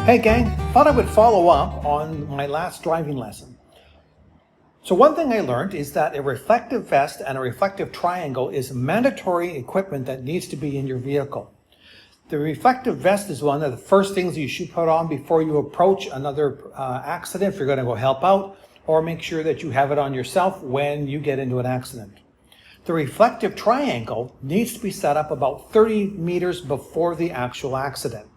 Hey gang, thought I would follow up on my last driving lesson. So one thing I learned is that a reflective vest and a reflective triangle is mandatory equipment that needs to be in your vehicle. The reflective vest is one of the first things you should put on before you approach another accident if you're going to go help out, or make sure that you have it on yourself when you get into an accident. The reflective triangle needs to be set up about 30 meters before the actual accident.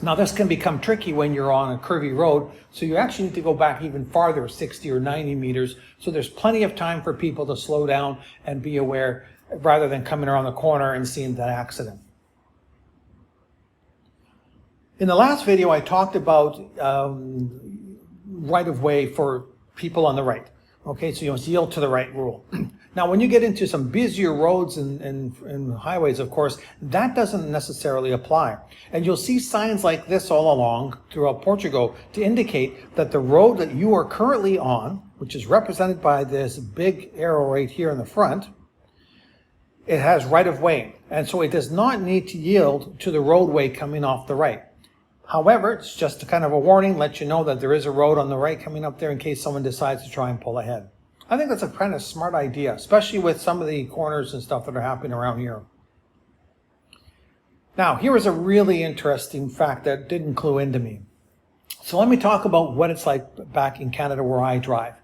Now this can become tricky when you're on a curvy road, so you actually need to go back even farther, 60 or 90 meters, so there's plenty of time for people to slow down and be aware rather than coming around the corner and seeing that accident. In the last video I talked about right-of-way for people on the right. Okay, so you must yield to the right rule. Now, when you get into some busier roads and highways, of course, that doesn't necessarily apply. And you'll see signs like this all along throughout Portugal to indicate that the road that you are currently on, which is represented by this big arrow right here in the front, it has right-of-way. And so it does not need to yield to the roadway coming off the right. However, it's just a kind of a warning, let you know that there is a road on the right coming up there in case someone decides to try and pull ahead. I think that's a kind of smart idea, especially with some of the corners and stuff that are happening around here. Now, here is a really interesting fact that didn't clue into me. So let me talk about what it's like back in Canada where I drive.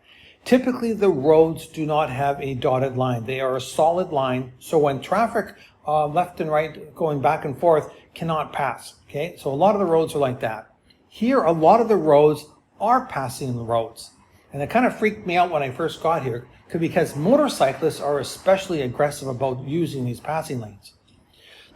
Typically, the roads do not have a dotted line. They are a solid line, so when traffic left and right going back and forth cannot pass. Okay, so a lot of the roads are like that. Here, a lot of the roads are passing the roads. And it kind of freaked me out when I first got here because motorcyclists are especially aggressive about using these passing lanes.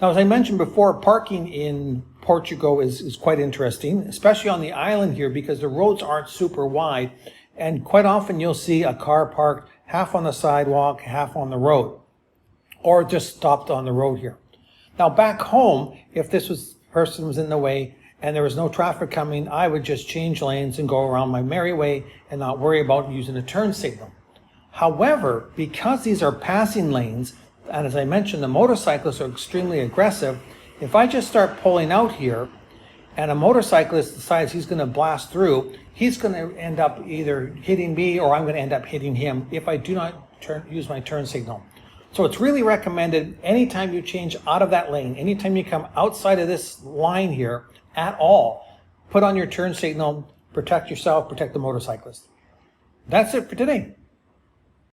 Now, as I mentioned before, parking in Portugal is quite interesting, especially on the island here because the roads aren't super wide. And quite often you'll see a car parked half on the sidewalk, half on the road, or just stopped on the road here. Now, back home, if this person was in the way and there was no traffic coming, I would just change lanes and go around my merry way and not worry about using a turn signal. However, because these are passing lanes, and as I mentioned, the motorcyclists are extremely aggressive, if I just start pulling out here and a motorcyclist decides he's going to blast through, he's going to end up either hitting me or I'm going to end up hitting him if I do not use my turn signal. So it's really recommended anytime you change out of that lane, anytime you come outside of this line here at all, put on your turn signal, protect yourself, protect the motorcyclist. That's it for today.